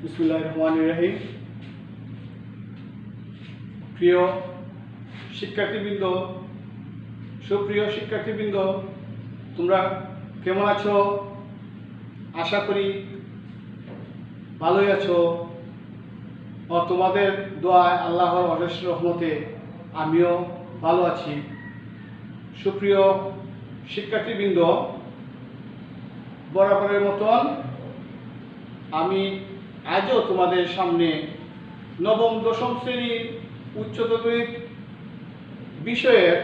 বিসমিল্লাহির রহমানির রহিম। প্রিয় শিক্ষার্থীবৃন্দ, সুপ্রিয় শিক্ষার্থীবৃন্দ, তোমরা কেমন আছো? আশা করি ভালোই আছো। তোমাদের দোয়ায় আল্লাহর অশেষ রহমতে আমিও ভালো আছি। সুপ্রিয় শিক্ষার্থীবৃন্দ, বরাবরের মতন আমি আজও তোমাদের সামনে নবম দশম শ্রেণীর উচ্চতর গণিত বিষয়ের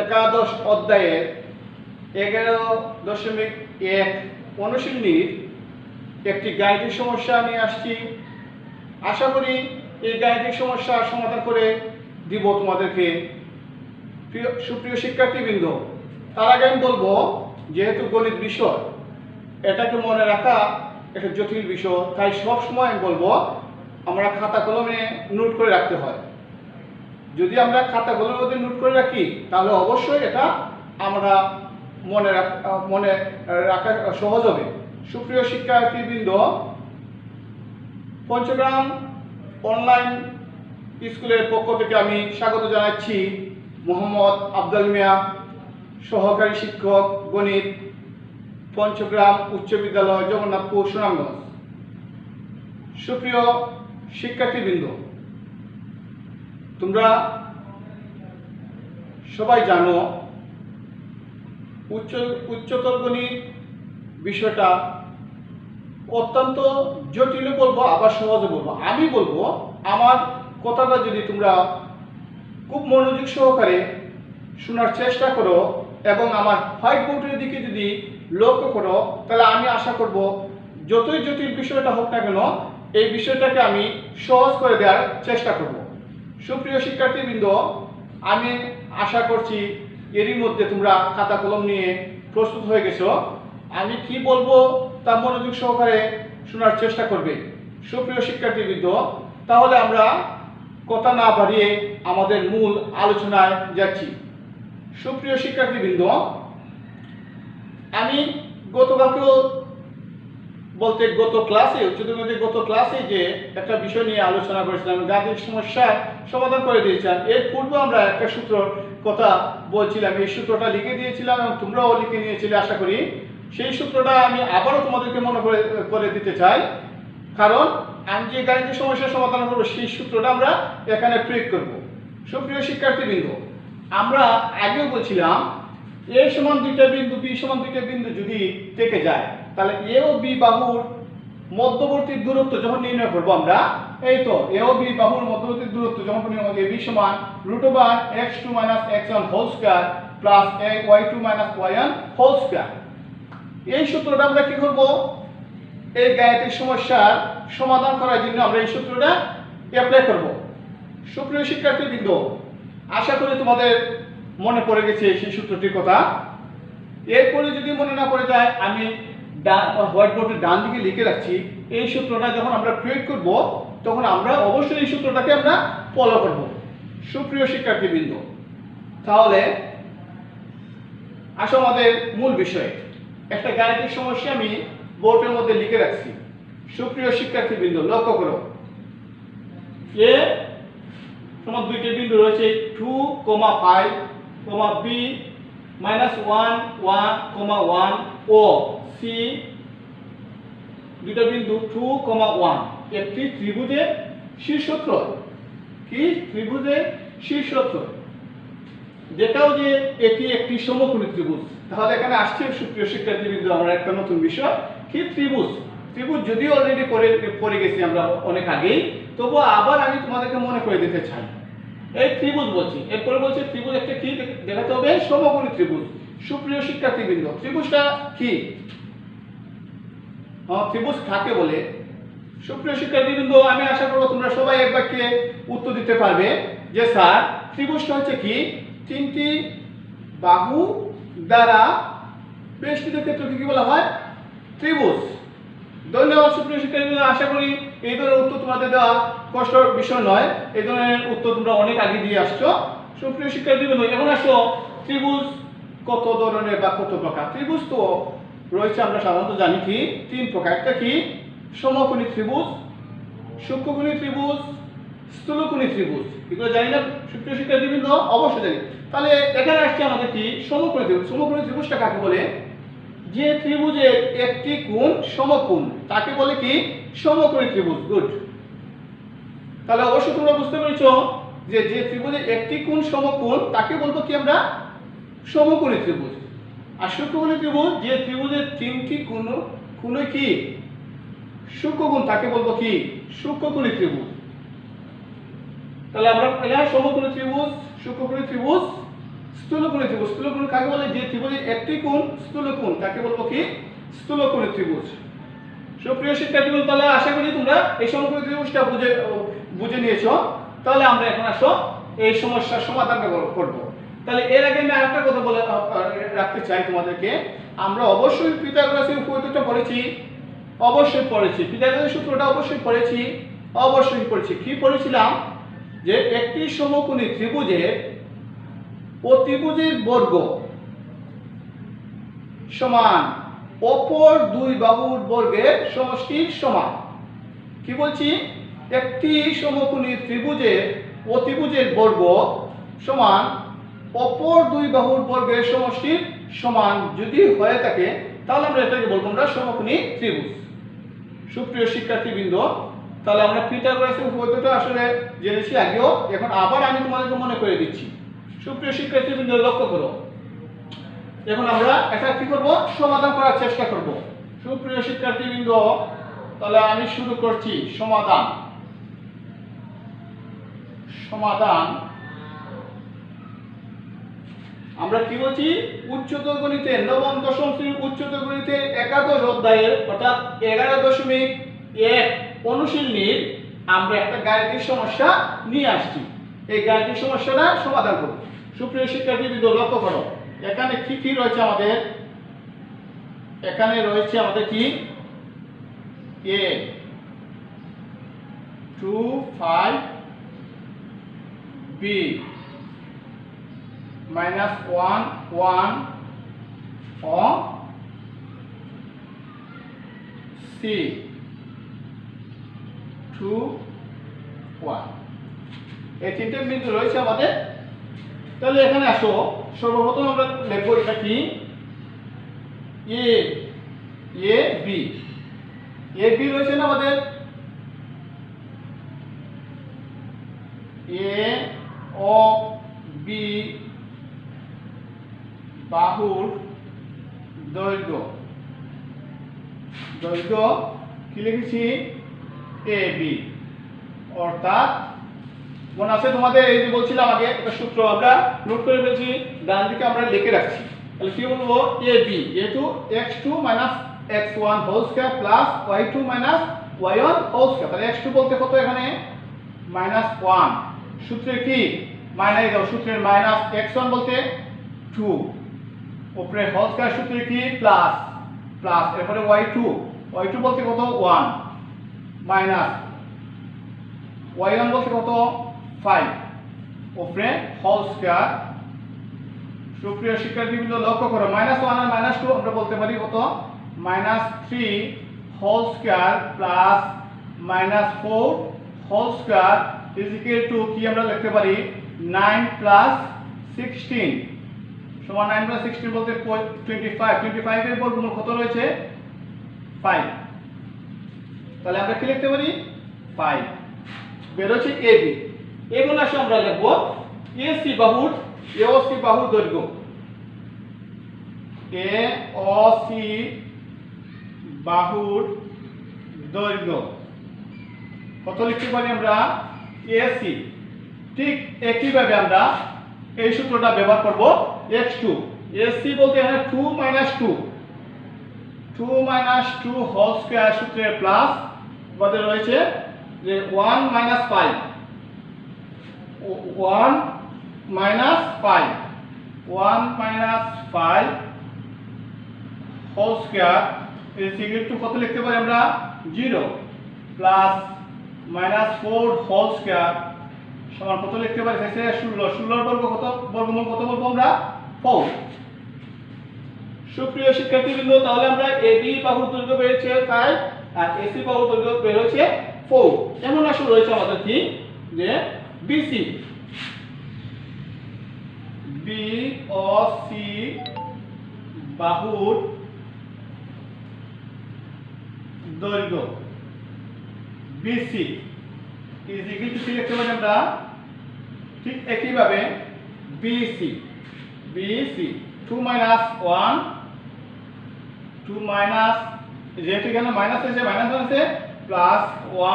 একাদশ অধ্যায়ের 11.1 অনুশীলনীর একটি গাণিতিক সমস্যা নিয়ে আসছি। আশা করি এই গাণিতিক সমস্যার সমাধান করে দিব তোমাদেরকে। সুপ্রিয় শিক্ষার্থীবৃন্দ, তার আগে আমি বলবো, যেহেতু গণিত বিষয়, এটাকে মনে রাখা একটা জটিল বিষয়, তাই সবসময় আমি বলবো আমরা খাতা কলমে নোট করে রাখতে হয়। যদি আমরা খাতা কলমের মধ্যে নোট করে রাখি তাহলে অবশ্যই এটা আমরা মনে রাখা সহজ হবে। সুপ্রিয় শিক্ষার্থীবৃন্দ, পঞ্চগ্রাম অনলাইন স্কুলের পক্ষ থেকে আমি স্বাগত জানাচ্ছি মোহাম্মদ আব্দুল মিয়া, সহকারী শিক্ষক গণিত, পঞ্চগ্রাম উচ্চ বিদ্যালয়, জগন্নাথপুর, সুনামগঞ্জ। সুপ্রিয় শিক্ষার্থীবৃন্দ, তোমরা সবাই জানো উচ্চতর গণিত বিষয়টা অত্যন্ত জটিল বলবো, আবার সহজে বলবো। আমি বলবো, আমার কথাটা যদি তোমরা খুব মনোযোগ সহকারে শোনার চেষ্টা করো এবং আমার হোয়াইট বোর্ডের দিকে যদি লক্ষ্য করো, তাহলে আমি আশা করব যতই জটিল বিষয়টা হোক না কেন, এই বিষয়টাকে আমি সহজ করে দেওয়ার চেষ্টা করব। সুপ্রিয় শিক্ষার্থীবৃন্দ, আমি আশা করছি এরই মধ্যে তোমরা খাতা কলম নিয়ে প্রস্তুত হয়ে গেছো। আমি কি বলবো তা মনোযোগ সহকারে শোনার চেষ্টা করবে। সুপ্রিয় শিক্ষার্থীবৃন্দ, তাহলে আমরা কথা না বাড়িয়ে আমাদের মূল আলোচনায় যাচ্ছি। সুপ্রিয় শিক্ষার্থীবৃন্দ, আমি গত ক্লাসে যে একটা বিষয় নিয়ে আলোচনা করেছিলাম, গাণিতিক সমস্যার সমাধান করে দিয়েছিলাম। এর পূর্বে আমরা একটা সূত্রের কথা বলছিলাম, এই সূত্রটা লিখে দিয়েছিলাম এবং তোমরাও লিখে নিয়েছিলে আশা করি। সেই সূত্রটা আমি আবারও তোমাদেরকে মনে করে দিতে চাই, কারণ আমি যে গাণিতিক সমস্যার সমাধান করবো সেই সূত্রটা আমরা এখানে প্রয়োগ করব। সুপ্রিয় শিক্ষার্থীবৃন্দ, আমরা আগেও বলছিলাম এ সমান দুইটা বিন্দু, বি সমান দুইটা বিন্দু যদি থেকে যায়, তাহলে এ ও বি বাহুর মধ্যবর্তী দূরত্ব যখন নির্ণয় করবো আমরা, এই তো এ ও বি বাহুর মধ্যবর্তী দূরত্ব যখন নির্ণয় করবো, বি সমান √x2 - x1 whole square plus y2 - y1 whole square. এই সূত্রটা আমরা কি করব? এই গাণিতিক সমস্যার সমাধান করার জন্য আমরা এই সূত্রটা অ্যাপ্লাই করব। সুপ্রিয় শিক্ষার্থীবৃন্দ, আশা করি তোমাদের মনে পড়ে গেছে সেই সূত্রটির কথা। এরপরে যদি মনে না পড়ে যায়, আমি হোয়াইট বোর্ডের ডান দিকে লিখে রাখছি। এই সূত্রটা যখন আমরা প্রয়োগ করব তখন আমরা অবশ্যই এই সূত্রটাকে আমরা ফলো করব। সুপ্রিয় শিক্ষার্থীবৃন্দ, তাহলে আসো আমাদের মূল বিষয়ে। একটা গাণিতিক সমস্যা আমি বোর্ডের মধ্যে লিখে রাখছি। সুপ্রিয় শিক্ষার্থীবৃন্দ, লক্ষ্য করো, এ সমান দুইটা বিন্দু রয়েছে 2, 5, b -1, 1, ও c দুইটা বিন্দু 2, 1 একটি ত্রিভুজের শীর্ষত্রয়। কি ত্রিভুজের শীর্ষত্রয়? যেটাও যে এটি একটি সমকোণী ত্রিভুজ। তাহলে এখানে আসছে সুপ্রিয় শিক্ষার্থীবৃন্দ আমরা একটা নতুন বিষয়, কি ত্রিভুজ। ত্রিভুজ যদিও অলরেডি পড়ে গেছি আমরা অনেক আগেই, তবুও আবার আমি তোমাদেরকে মনে করে দিতে চাই। এই ত্রিভুজ বলছি, এরপরে বলছি ত্রিভুজ একটা কি দেখাতে হবে? সমকোণী ত্রিভুজ। সুপ্রিয় শিক্ষার্থীবৃন্দ, ত্রিভুজটা কি? ত্রিভুজ কাকে বলে? সুপ্রিয় শিক্ষার্থীবৃন্দ, আমি আশা করব তোমরা সবাই এক বাক্যে উত্তর দিতে পারবে যে স্যার, ত্রিভুজটা হচ্ছে কি? তিনটি বাহু দ্বারা বেষ্টিত ক্ষেত্রকে কি বলা হয়? ত্রিভুজ। ধন্যবাদ সুপ্রিয় শিক্ষার্থীবৃন্দ, আশা করি এই ধরনের উত্তর তোমাদের দেওয়া কষ্টের বিষয় নয়। এই ধরনের উত্তর তোমরা অনেক আগে দিয়ে আসছো। সুপ্রিয় শিক্ষার্থীবৃন্দ, এখন আসো ত্রিভুজ কত ধরনের বা কত প্রকার। ত্রিভুজ তো রয়েছে, আমরা সাধারণত জানি কি 3 প্রকার। একটা কি সমকোণী ত্রিভুজ, সূক্ষ্মকোণী ত্রিভুজ, স্থূলকোণী ত্রিভুজ, এগুলো জানি না সুপ্রিয় শিক্ষার্থীবৃন্দ? অবশ্যই জানি। তাহলে এখানে আসছে আমাদের কি সমকোণী ত্রিভুজ। সমকোণী ত্রিভুজটা কাকে বলে? যে ত্রিভুজের একটি কোণ সমকোণ তাকে বলে কি সমকোণী ত্রিভুজ। গুড। তাহলে অবশ্যই তোমরা বুঝতে পেরেছো যে যে ত্রিভুজের একটি কোণ সমকোণ তাকে বলবো কি আমরা সমকোণী ত্রিভুজ। আর সূক্ষ্মকোণী ত্রিভুজ যে ত্রিভুজের তিনটি কোণ কি সূক্ষ্মকোণ তাকে বলবো কি সূক্ষ্মকোণী ত্রিভুজ। তাহলে আমরা পেলাম সমকোণী ত্রিভুজ, সূক্ষ্মকোণী ত্রিভুজ, স্থূলকোণী ত্রিভুজ। স্থূলকোণ কাকে বলে? যে ত্রিভুজের একটি কোণ স্থূলকোণ তাকে বলবো কি স্থূলকোণী ত্রিভুজ। সুপ্রিয় শিক্ষার্থীবৃন্দ, তাহলে আশা করি তোমরা এই সমকোণী ত্রিভুজটা বুঝে নিয়েছো। তাহলে আমরা এখন আসো এই সমস্যার সমাধান করব। তাহলে এর আগে আমি আরেকটা কথা বলে রাখতে চাই তোমাদেরকে। আমরা অবশ্যই পিথাগোরাসের উপপাদ্যটা পড়েছি, অবশ্যই পড়েছি। পিথাগোরাসের সূত্রটা অবশ্যই পড়েছি, অবশ্যই পড়েছি। কি পড়েছিলাম? যে একটি সমকোণী ত্রিভুজের অতিভুজের বর্গ সমান অপর দুই বাহুর বর্গের সমষ্টির সমান। কি বলছি? একটি সমকোণী ত্রিভুজের অতিভুজের বর্গ সমান অপর দুই বাহুর বর্গের সমষ্টির সমান যদি হয়ে থাকে তাহলে আমরা এটাকে বলবো আমরা সমকোণী ত্রিভুজ। সুপ্রিয় শিক্ষার্থীবৃন্দ, তাহলে আমরা পিথাগোরাসের উপপাদ্যটা আসলে জেনেছি আগেও, এখন আবার আমি তোমাদেরকে মনে করে দিচ্ছি। সুপ্রিয় শিক্ষার্থীবৃন্দ, লক্ষ্য করো। এখন আমরা এটা কি করব? সমাধান করার চেষ্টা করব। সুপ্রিয় শিক্ষার্থীবৃন্দ, তাহলে আমি শুরু করছি সমাধান। সমাধান আমরা কি বলছি? উচ্চতর গণিতে নবম দশম শ্রেণীর উচ্চতর গণিতে একাদশ অধ্যায়ের অর্থাৎ 11.1 অনুশীলনীর আমরা একটা গাণিতিক সমস্যা নিয়ে আসছি। এই গাণিতিক সমস্যাটা সমাধান করব। সুপ্রিয় শিক্ষার্থীবৃন্দ, লক্ষ্য করো। এখানে কি কি রয়েছে আমাদের? এখানে রয়েছে আমাদের কি a 2 5 b minus 1 1 or c 2 1। এই তিনটে বিন্দু রয়েছে আমাদের। তাহলে এখানে আসো, সর্বপ্রথম আমরা লিখব এটা কি a b। a b রয়েছে না আমাদের? a ও b বাহুর দৈর্ঘ্য কি লিখেছি? a b। অর্থাৎ মনে আছে তোমাদের? এই যে বলছিলাম আগে একটা সূত্র আমরা নোট করে ফেলছি, ডান দিকে আমরা লিখে রাখছি। তাহলে কি বলবো? ab যেহেতু x2 - x1 whole square plus y2 - y1 whole square. তাহলে x2 বলতে কত? এখানে -1। সূত্রে কি মাইনাস দাও? সূত্রের মাইনাস x1 বলতে 2, উপরে হোল স্কয়ার সূত্রে কি প্লাস প্লাস, এরপরে y2 বলতে কত? 1 মাইনাস y1 বলতে কত? 5, উপরে হোল স্কয়ার। সুপ্রিয় শিক্ষার্থীবৃন্দ, লক্ষ্য করো। -1 আর -2 আমরা বলতে পারি কত? -3 whole square plus -4 whole square is equal to কি আমরা লিখতে পারি? 9 প্লাস 16 সমান 9 প্লাস 16 বলতে 25। 25 এর বর্গমূল কত রয়েছে? 5। তাহলে আমরা কি লিখতে পারি? 5 বের হচ্ছে ab। এখন আসো আমরা লিখব ac বাহুর দৈর্ঘ্য। AOC বাহুর দৈর্ঘ্য কত লিখতে পারি আমরা? AC। ঠিক একইভাবে আমরা এই সূত্রটা ব্যবহার করব x2। AC বলতে এখানে 2 - 2 হোল স্কয়ার সূত্রে প্লাস আমাদের রয়েছে যে 1 - 5 whole square is equal to কত লিখতে পারি আমরা? 0 প্লাস -4 হোল স্কয়ার সমান কত লিখতে পারি? 16 এর বর্গ কত? বর্গমূল কত বলবো আমরা? 4। সুপ্রিয় শিক্ষার্থীবৃন্দ, তাহলে আমরা AB বাহুর দৈর্ঘ্য পেয়েছি তাই আর এসি বাহুর দৈর্ঘ্য বের হয়েছে 4। এমন আসলে রয়েছে আমাদের কি যে বিসি বিওসি বাহুর দৈর্ঘ্য বিসি ইজ ইকুয়াল টু কি লিখতে পারি আমরা ঠিক একইভাবে বিসি 2 মাইনাস 1 2 মাইনাস যেহেতু এখানে মাইনাস আছে মাইনাস আছে প্লাস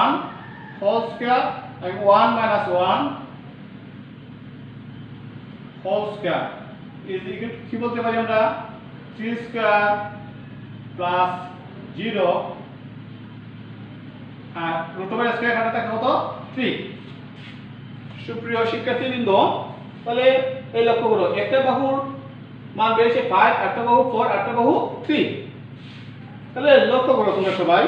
1 হোল স্কয়ার আর 1 minus 1 whole square is equal to কি বলতে পারি আমরা 3 স্কয়ার প্লাস 0 আর রুট ওভার স্কয়ার কাটা থাকে কত 3। সুপ্রিয় শিক্ষার্থীবৃন্দ তাহলে এই লক্ষ্য করো একটা বাহুর মান বেড়েছে 5 একটা বাহু 4 একটা বাহু 3। তাহলে লক্ষ্য করো তোমরা সবাই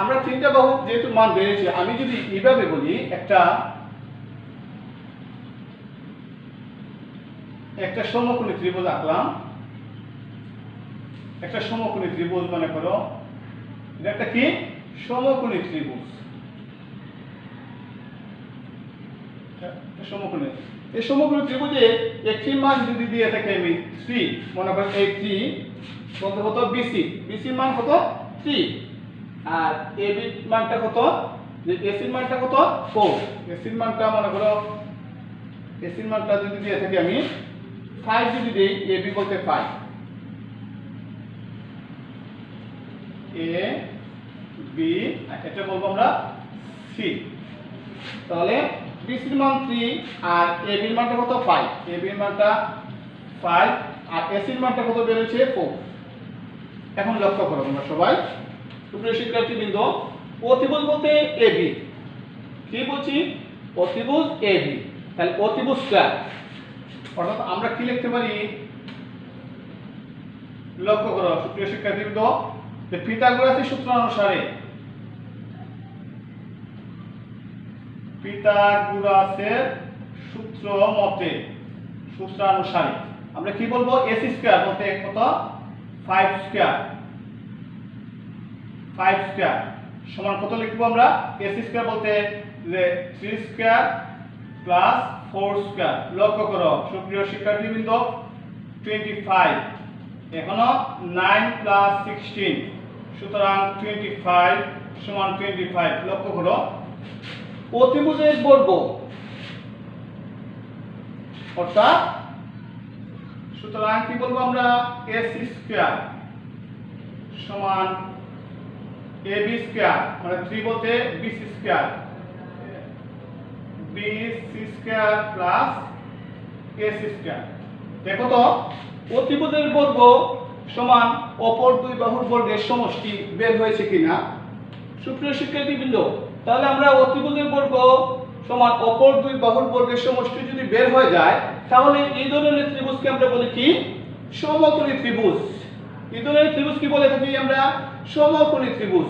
আমরা তিনটা বাহু যেহেতু মান বেড়েছে আমি যদি এইভাবে বলি একটা সমকোণী ত্রিভুজ আঁকলাম একটা সমকোণী ত্রিভুজ মনে করো এটা একটা কি সমকোণী ত্রিভুজ সমকোণী এই সমকোণী ত্রিভুজে একটি মান যদি দিয়ে থাকে আমি 3 মনে করো এই 3 বলতে কত বিসি বিসির মান কত 3 আর এবি মানটা কত যে এসির মানটা কত 4 এসির মানটা মনে করো এসির মানটা যদি দিয়ে থাকে আমি 5 যদি দেই এবি বলতে 5 এ বি এটা বলবো আমরা সি তাহলে বিসির মান 3 আর এবির মানটা কত 5 এবির মানটা 5 আর এসির মানটা কত বের হয়েছে 4। এখন লক্ষ্য করো তোমরা সবাই সুপ্রিয় শিক্ষার্থীবৃন্দ অতিভুজ বলতে এবি কি বলছি অতিভুজ এবি তাহলে অতিভুজ স্কয়ার অর্থাৎ আমরা কি লিখতে পারি লক্ষ্য করো সুপ্রিয় শিক্ষার্থীবৃন্দ যে পিথাগোরাসের সূত্র অনুসারে পিথাগোরাসের সূত্র মতে সূত্রানুসারে আমরা কি বলবো এসি স্কয়ার বলতে কত 5 স্কয়ার সমান কত লিখবো আমরা এসি স্কয়ার বলতে যে 3 স্কয়ার প্লাস 4 স্কয়ার লক্ষ্য করো সুপ্রিয় শিক্ষার্থীবৃন্দ 25 এখনো 9 প্লাস 16 সুতরাং 25 সমান 25 লক্ষ্য করো অতিভুজের বর্গ অর্থাৎ সুতরাং কি বলবো আমরা এসি স্কয়ার সমান এবি স্কয়ার মানে 3 বলতে BC square BC square plus AC square দেখো তো অতিভুজের বর্গ সমান অপর দুই বাহুর বর্গের সমষ্টি বের হয়েছে কিনা সুপ্রিয় শিক্ষার্থীবৃন্দ তাহলে আমরা অতিভুজের বর্গ সমান অপর দুই বাহুর বর্গের সমষ্টি যদি বের হয়ে যায় তাহলে এই ধরনের ত্রিভুজকে আমরা বলি কি সমকোণী ত্রিভুজ এই ধরনের ত্রিভুজ কি বলে থাকি আমরা সমকোণী ত্রিভুজ।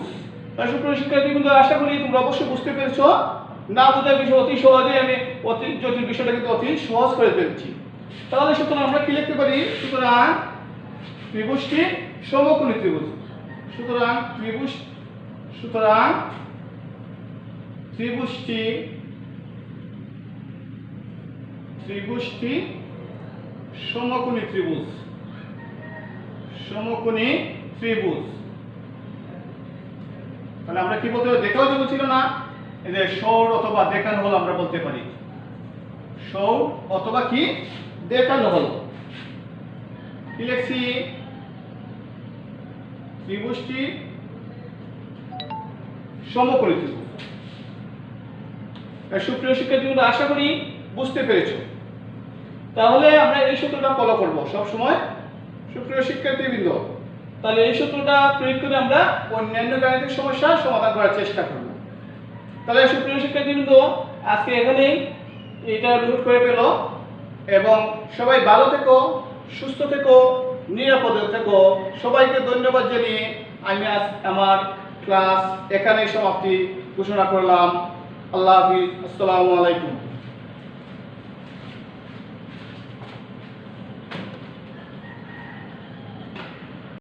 তাই সুপ্রিয় শিক্ষার্থীবৃন্দ আশা করি তোমরা অবশ্যই বুঝতে পেরেছো না বোঝার বিষয় অতি সহজে আমি অতি জটিল বিষয়টা কিন্তু অতি সহজ করে ফেলছি। তাহলে সুতরাং আমরা কি লিখতে পারি সুতরাং ত্রিভুজটি সমকোণী ত্রিভুজ সুতরাং ত্রিভুজটি সমকোণী ত্রিভুজ তাহলে আমরা কি বলতে পারি দেখাও যাবে ছিল না এই যে সৌর অথবা দেখানো হলো আমরা বলতে পারি সৌর অথবা কি দেখানো হলো কি লিখছি ত্রিভুজটি সমকোণী ত্রিভুজ। সুপ্রিয় শিক্ষার্থীবৃন্দ আশা করি বুঝতে পেরেছো তাহলে আমরা এই সূত্রটা ফলো করব সব সময় সুপ্রিয় শিক্ষার্থীবৃন্দ তাহলে এই সূত্রটা প্রয়োগ করে আমরা অন্যান্য গাণিতিক সমস্যার সমাধান করার চেষ্টা করব। তাহলে সুপ্রিয় শিক্ষার্থীবৃন্দ আজকে এখানেই এটা নোট করে পেলো এবং সবাই ভালো থেকো সুস্থ থেকো নিরাপদে থেকো সবাইকে ধন্যবাদ জানিয়ে আমি আজ আমার ক্লাস এখানেই সমাপ্তি ঘোষণা করলাম। আল্লাহ হাফিজ। আসসালামু আলাইকুম।